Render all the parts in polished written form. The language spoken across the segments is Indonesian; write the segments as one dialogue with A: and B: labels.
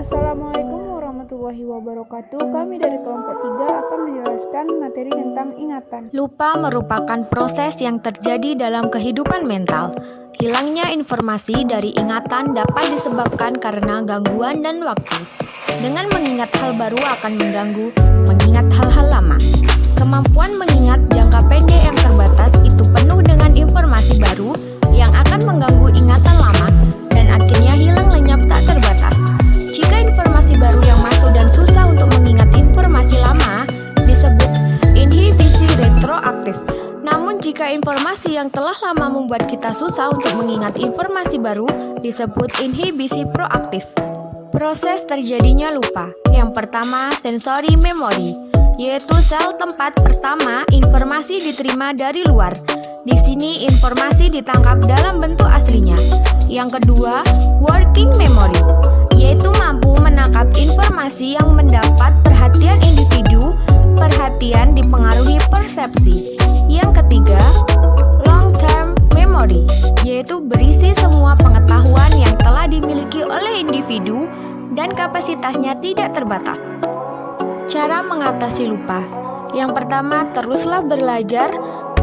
A: Assalamualaikum warahmatullahi wabarakatuh. Kami dari kelompok 3 akan menjelaskan materi tentang ingatan.
B: Lupa merupakan proses yang terjadi dalam kehidupan mental. Hilangnya informasi dari ingatan dapat disebabkan karena gangguan dan waktu. Dengan mengingat hal baru akan mengganggu mengingat hal-hal lama. Kemampuan mengingat jangka pendek yang terbatas itu penuh dengan informasi baru yang akan mengganggu ingatan lama dan akhirnya hilang lenyap tak terbatas. Jika informasi baru yang masuk dan susah untuk mengingat informasi lama disebut inhibisi retroaktif. Namun jika informasi yang telah lama membuat kita susah untuk mengingat informasi baru disebut inhibisi proaktif. Proses terjadinya lupa. Yang pertama, sensory memory, yaitu sel tempat pertama informasi diterima dari luar. Di sini informasi ditangkap dalam bentuk aslinya. Yang kedua, working memory, yaitu mampu menangkap informasi yang mendapat perhatian individu. Perhatian dipengaruhi persepsi. Yang ketiga, long term memory, yaitu berisi semua pengetahuan yang telah dimiliki oleh individu dan kapasitasnya tidak terbatas. Cara mengatasi lupa. Yang pertama, teruslah belajar.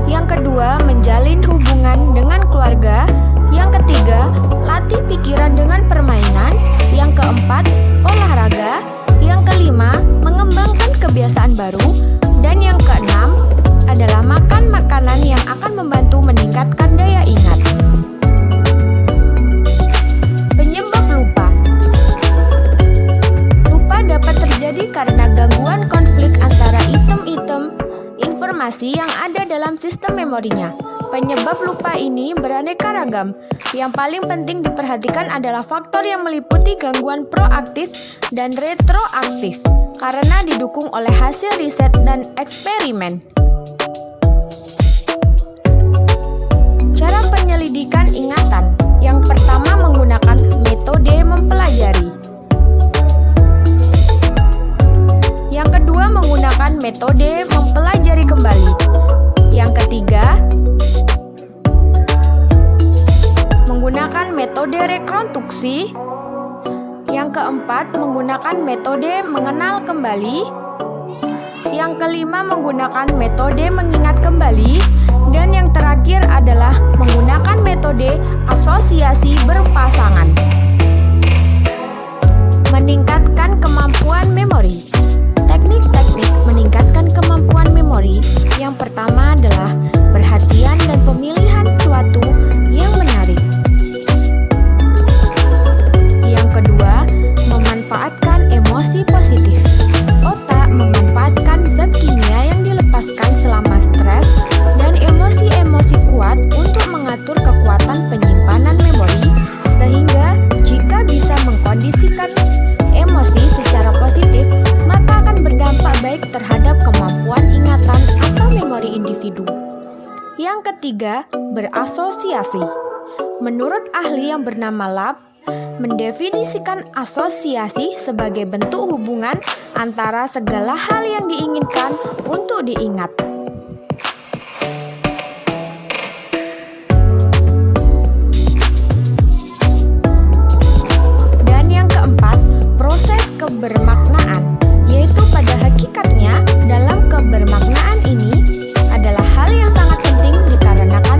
B: Yang kedua, menjalin hubungan dengan keluarga. Yang ketiga, latih pikiran dengan permainan. Yang keempat, olahraga. Yang kelima, mengembangkan kebiasaan baru. Dan yang keenam, adalah makan makanan yang akan membantu meningkatkan daya ingat. Penyebab lupa. Lupa dapat terjadi karena gangguan konflik antara item-item informasi yang ada dalam sistem memorinya. Penyebab lupa ini beraneka ragam. Yang paling penting diperhatikan adalah faktor yang meliputi gangguan proaktif dan retroaktif karena didukung oleh hasil riset dan eksperimen. Cara penyelidikan ingatan. Yang pertama, menggunakan metode mempelajari. Yang kedua, menggunakan metode mempelajari kembali. Yang ketiga, menggunakan metode rekonstruksi. Yang keempat, menggunakan metode mengenal kembali. Yang kelima, menggunakan metode mengingat kembali. Dan yang terakhir adalah menggunakan metode asosiasi berpasangan. Meningkatkan kemampuan memori. Teknik-teknik meningkatkan kemampuan memori. Yang pertama adalah perhatian dan pemilihan suatu yang menarik. Yang kedua, memanfaatkan emosi positif. Otak memanfaatkan zat kimia yang dilepaskan selama stres dan emosi-emosi kuat untuk mengatur kekuatan penyimpanan memori, sehingga jika bisa mengkondisikan emosi secara positif, maka akan berdampak baik terhadap kemampuan ingatan atau memori individu. Yang ketiga, berasosiasi. Menurut ahli yang bernama Lab, mendefinisikan asosiasi sebagai bentuk hubungan antara segala hal yang diinginkan untuk diingat. Dan yang keempat, proses kebermaknaan, yaitu pada hakikatnya dalam kebermaknaan ini adalah hal yang sangat penting dikarenakan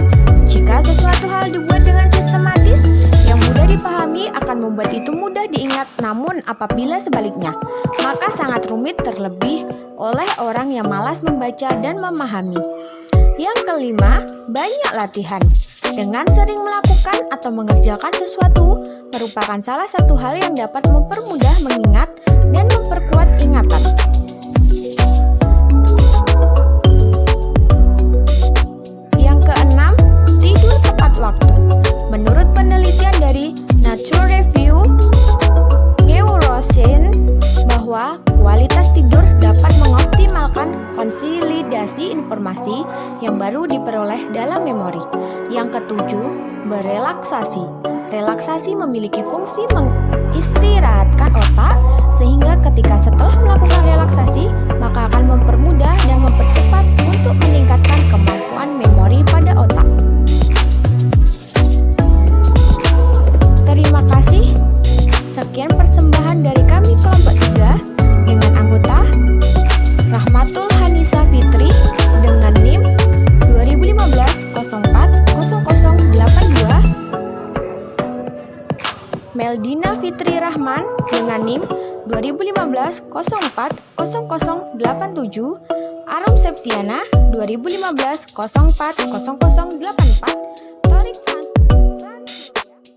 B: jika sesuatu hal dibuat dengan sistematis yang mudah dipahami akan membuat itu mudah diingat, namun apabila sebaliknya maka sangat rumit terlebih oleh orang yang malas membaca dan memahami. Yang kelima, banyak latihan. Dengan sering melakukan atau mengerjakan sesuatu merupakan salah satu hal yang dapat mempermudah mengingat dan memperkuat ingatan. Yang keenam, tidur tepat waktu. Menurut penelitian dari Nature Review Neuroscience bahwa kualitas tidur dapat mengoptimalkan konsolidasi informasi yang baru diperoleh dalam memori. Yang ketujuh, berelaksasi. Relaksasi memiliki fungsi mengistirahatkan otak sehingga ketika setelah melakukan relaksasi maka akan mempermudah dan mempercepat untuk meningkatkan kemampuan memori pada otak. Terima kasih. Sekian persembahan dari kami kelompok 3 dengan anggota Rahmatul Hanisa Fitri dengan NIM 2015-04-0082, Meldina Fitri Rahman dengan NIM 2015-04-0087, Arum Septiana 2015-04-0084,